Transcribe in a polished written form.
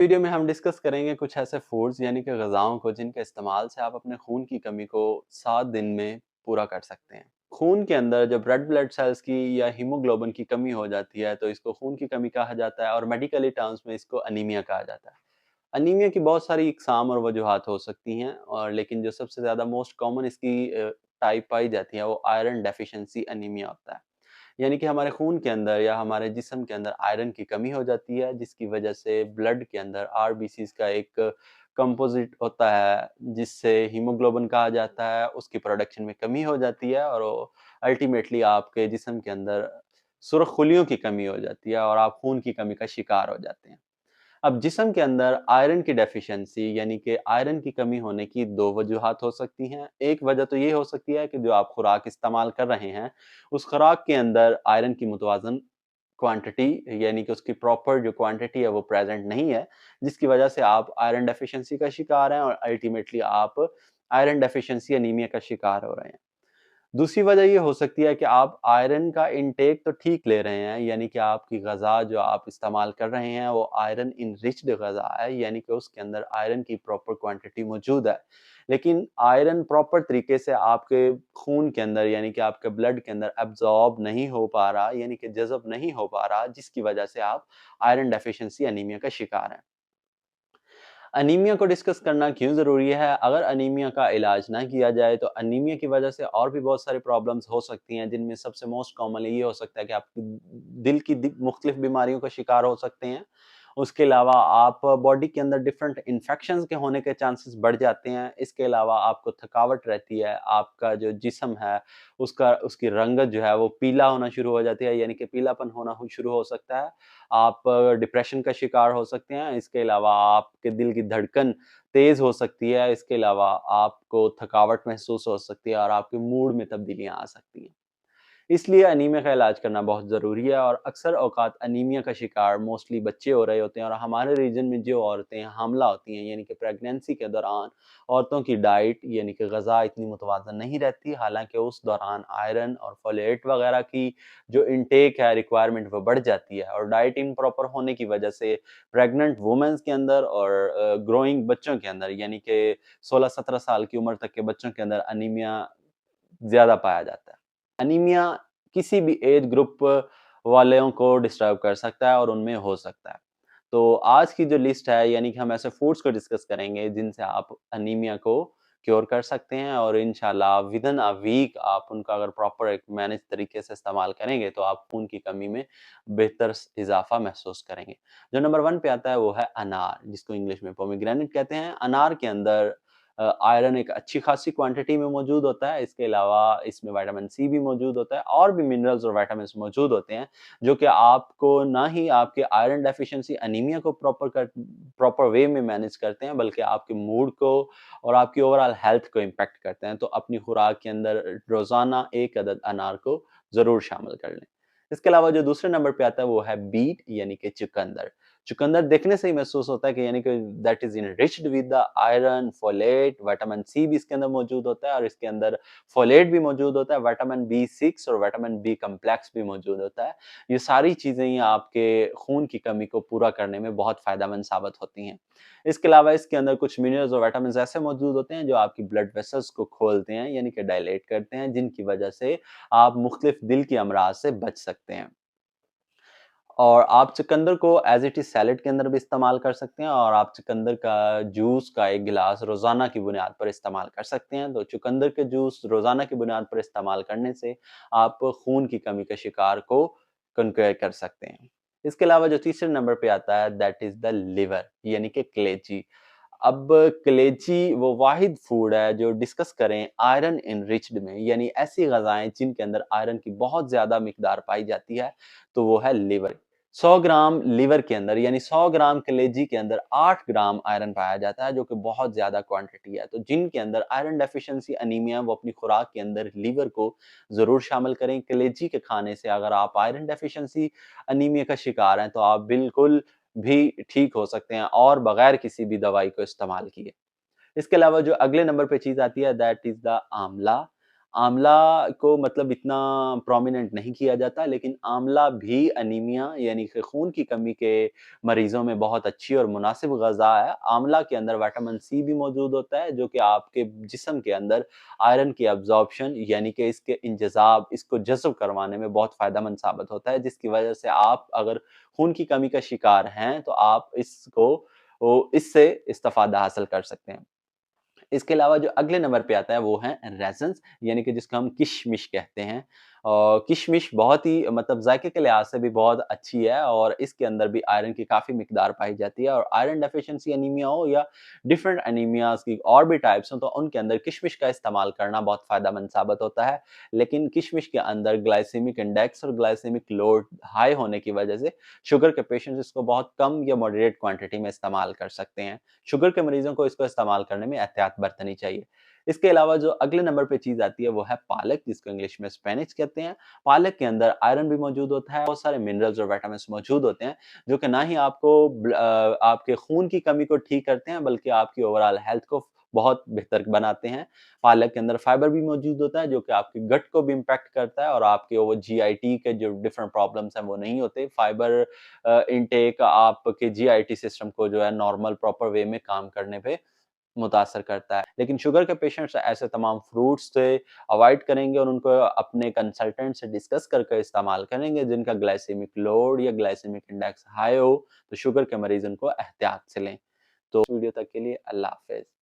Video में हम discuss करेंगे कुछ ऐसे फूड्स यानी कि ग़िज़ाओं को जिनके इस्तेमाल से आप अपने खून की कमी को 7 दिन में पूरा कर सकते हैं। खून के अंदर जब रेड ब्लड सेल्स की या हीमोग्लोबिन की कमी हो जाती है तो इसको खून की कमी कहा जाता है और मेडिकली टर्म्स में इसको अनीमिया कहा जाता है। अनीमिया की बहुत सारी इकसाम और वजूहात हो सकती हैं और लेकिन जो सबसे ज़्यादा मोस्ट कॉमन इसकी टाइप पाई जाती है वो आयरन डेफिशिएंसी अनीमिया होता है। यानी कि हमारे खून के अंदर या हमारे जिस्म के अंदर आयरन की कमी हो जाती है, जिसकी वजह से ब्लड के अंदर आरबीसीज़ का एक कंपोज़िट होता है, जिससे हीमोग्लोबिन कहा जाता है, उसकी प्रोडक्शन में कमी हो जाती है और वो अल्टीमेटली आपके जिस्म के अंदर सुर्ख़ की कमी हो जाती है और आप खून की कमी का शिकार हो जाते हैं। अब जिस्म के अंदर आयरन की डेफिशिएंसी यानी कि आयरन की कमी होने की 2 वजूहात हो सकती हैं। एक वजह तो ये हो सकती है कि जो आप खुराक इस्तेमाल कर रहे हैं, उस खुराक के अंदर आयरन की मुतवाज़न क्वांटिटी यानी कि उसकी प्रॉपर जो क्वांटिटी है वो प्रेज़ेंट नहीं है, जिसकी वजह से आप आयरन डेफिशिएंसी का शिकार हैं और अल्टीमेटली आप आयरन डेफिशिएंसी एनीमिया का शिकार हो रहे हैं। दूसरी वजह ये हो सकती है कि आप आयरन का इंटेक तो ठीक ले रहे हैं, यानी कि आपकी ग़िज़ा जो आप इस्तेमाल कर रहे हैं, वो आयरन इनरिच्ड ग़िज़ा है, यानी कि उसके अंदर आयरन की प्रॉपर क्वांटिटी मौजूद है। लेकिन आयरन प्रॉपर तरीके से आपके खून के अंदर यानी कि आपके ब्लड के अंदर एब्ज़ॉर्ब नहीं हो पा रहा, यानी कि जज़ब नहीं हो पा रहा, जिसकी वजह से आप आयरन डेफ़िशिएंसी एनीमिया का शिकार हैं। अनीमिया को डिस्कस करना क्यों ज़रूरी है? अगर अनीमिया का इलाज ना किया जाए तो अनीमिया की वज़ह से और भी बहुत सारी प्रॉब्लम्स हो सकती हैं, जिनमें सबसे मोस्ट कॉमनली ये हो सकता है कि आप दिल की मुख्तलिफ बीमारियों का शिकार हो सकते हैं। उसके अलावा आप बॉडी के अंदर डिफरेंट इन्फेक्शंस के होने के चांसेस बढ़ जाते हैं। इसके अलावा आपको थकावट रहती है, आपका जो जिस्म है उसका उसकी रंगत जो है वो पीला होना शुरू हो जाती है, यानी कि पीलापन होना शुरू हो सकता है। आप डिप्रेशन का शिकार हो सकते हैं, इसके अलावा आपके दिल की धड़कन तेज़ हो सकती है, इसके अलावा आपको थकावट महसूस हो सकती है और आपके मूड में तब्दीलियाँ आ सकती हैं। इसलिए अनीमिया का इलाज करना बहुत ज़रूरी है और अक्सर औक़ात अनीमिया का शिकार मोस्टली बच्चे हो रहे होते हैं और हमारे रीजन में जो औरतें हामला होती हैं यानी कि प्रेगनेंसी के दौरान औरतों की डाइट यानी कि ग़िज़ा इतनी मुतवाज़न नहीं रहती, हालाँकि उस दौरान आयरन और फोलेट वग़ैरह की जो इनटेक है रिक्वायरमेंट वो बढ़ जाती है और डाइट इम्प्रॉपर होने की वजह से प्रेग्नेंट वुमेन्स के अंदर और ग्रोइंग बच्चों के अंदर यानी कि 16-17 साल की उम्र तक के बच्चों के अंदर अनीमिया ज़्यादा पाया जाता है। अनीमिया किसी भी एज ग्रुप वालों को डिस्टर्ब कर सकता है और उनमें हो सकता है। तो आज की जो लिस्ट है यानी कि हम ऐसे फूड्स को डिस्कस करेंगे जिनसे आप अनीमिया को क्योर कर सकते हैं और इंशाल्लाह विदिन अ वीक आप उनका अगर प्रॉपर एक मैनेज तरीके से इस्तेमाल करेंगे तो आप खून की कमी में बेहतर इज़ाफ़ा महसूस करेंगे। जो नंबर 1 पे आता है वो है अनार, जिसको इंग्लिश में पोमेग्रेनेट कहते हैं। अनार के अंदर आयरन एक अच्छी खासी क्वांटिटी में मौजूद होता है। इसके अलावा इसमें विटामिन सी भी मौजूद होता है और भी मिनरल्स और विटामिन्स मौजूद होते हैं, जो कि आपको ना ही आपके आयरन डेफिशिएंसी अनीमिया को प्रॉपर वे में मैनेज करते हैं, बल्कि आपके मूड को और आपकी ओवरऑल हेल्थ को इम्पैक्ट करते हैं। तो अपनी खुराक के अंदर रोज़ाना 1 अदद अनार को ज़रूर शामिल कर लें। इसके अलावा जो दूसरे नंबर पे आता है वो है बीट यानी कि चुकंदर। चुकंदर देखने से ही महसूस होता है कि यानी कि that is enriched with the iron, folate, vitamin C भी इसके अंदर मौजूद होता है और इसके अंदर फोलेट भी मौजूद होता है, विटामिन बी6 और विटामिन बी कॉम्प्लेक्स भी मौजूद होता है। ये सारी चीज़ें ही आपके खून की कमी को पूरा करने में बहुत फ़ायदेमंद साबित होती हैं। इसके अलावा इसके अंदर कुछ मिनरल्स और विटामिन्स ऐसे मौजूद होते हैं जो आपकी ब्लड वेसल्स को खोलते हैं यानी कि डायलेट करते हैं, जिनकी वजह से आप मुख्तलिफ दिल की अमराज से बच सकते हैं। और आप चुकंदर को एज़ इट इज़ सैलेड के अंदर भी इस्तेमाल कर सकते हैं और आप चुकंदर का जूस का 1 गिलास रोज़ाना की बुनियाद पर इस्तेमाल कर सकते हैं। तो चुकंदर के जूस रोज़ाना की बुनियाद पर इस्तेमाल करने से आप खून की कमी के शिकार को कंक्वेयर कर सकते हैं। इसके अलावा जो तीसरे नंबर पे आता है दैट इज़ द लिवर यानी कि कलेजी। अब कलेजी वो वाहिद फूड है जो डिस्कस करें आयरन एनरिच्ड में, यानी ऐसी ग़िज़ाएँ जिनके अंदर आयरन की बहुत ज़्यादा मिक़दार पाई जाती है, तो वो है लिवर। 100 ग्राम लिवर के अंदर यानी 100 ग्राम कलेजी के अंदर 8 ग्राम आयरन पाया जाता है, जो कि बहुत ज़्यादा क्वांटिटी है। तो जिनके अंदर आयरन डेफिशिएंसी अनीमिया है, वो अपनी खुराक के अंदर लिवर को ज़रूर शामिल करें। कलेजी के खाने से अगर आप आयरन डेफिशिएंसी अनीमिया का शिकार हैं, तो आप बिल्कुल भी ठीक हो सकते हैं और बगैर किसी भी दवाई को इस्तेमाल किए। इसके अलावा जो अगले नंबर पे चीज़ आती है दैट इज़ द आंवला। आंवला को मतलब इतना प्रोमिनेंट नहीं किया जाता, लेकिन आंवला भी अनीमिया यानी कि खून की कमी के मरीज़ों में बहुत अच्छी और मुनासिब ग़ज़ा है। आंवला के अंदर विटामिन सी भी मौजूद होता है, जो कि आपके जिस्म के अंदर आयरन की अब्ज़ॉर्प्शन यानी कि इसके इंतज़ाब, इसको जज़ब करवाने में बहुत फ़ायदेमंद साबित होता है, जिसकी वजह से आप अगर खून की कमी का शिकार हैं, तो आप इससे इस्तिफ़ादा हासिल कर सकते हैं। इसके अलावा जो अगले नंबर पे आता है वो है रेज़न्स यानी कि जिसको हम किशमिश कहते हैं। किशमिश बहुत ही मतलब ज़ायके के लिहाज़ से भी बहुत अच्छी है और इसके अंदर भी आयरन की काफ़ी मिकदार पाई जाती है और आयरन डेफ़िशिएंसी एनीमिया हो या डिफरेंट एनीमियाज़ की और भी टाइप्स हों, तो उनके अंदर किशमिश का इस्तेमाल करना बहुत फ़ायदेमंद साबित होता है। लेकिन किशमिश के अंदर ग्लाइसेमिक इंडेक्स और ग्लाइसेमिक लोड हाई होने की वजह से शुगर के पेशेंट्स इसको बहुत कम या मॉडरेट क्वांटिटी में इस्तेमाल कर सकते हैं। शुगर के मरीज़ों को इसको इस्तेमाल करने में एहतियात बरतनी चाहिए। इसके अलावा जो अगले नंबर पे चीज़ आती है वो है पालक, जिसको इंग्लिश में स्पिनच कहते हैं। पालक के अंदर आयरन भी मौजूद होता है, बहुत सारे मिनरल्स और विटामिन्स मौजूद होते हैं, जो कि ना ही आपके खून की कमी को ठीक करते हैं, बल्कि आपकी ओवरऑल हेल्थ को बहुत बेहतर बनाते हैं। पालक के अंदर फाइबर भी मौजूद होता है, जो कि आपके गट को भी इम्पैक्ट करता है और आपके वो जीआईटी के जो डिफरेंट प्रॉब्लम्स हैं, वो नहीं होते। फाइबर इनटेक आपके जीआईटी सिस्टम को जो है नॉर्मल प्रॉपर वे में काम करने पे मुतासर करता है। लेकिन शुगर के पेशेंट्स ऐसे तमाम फ्रूट्स से अवॉइड करेंगे और उनको अपने कंसल्टेंट से डिस्कस करके इस्तेमाल करेंगे, जिनका ग्लाइसेमिक लोड या ग्लाइसेमिक इंडेक्स हाई हो, तो शुगर के मरीज़ उनको एहतियात से लें। तो वीडियो तक के लिए अल्लाह हाफ़िज़।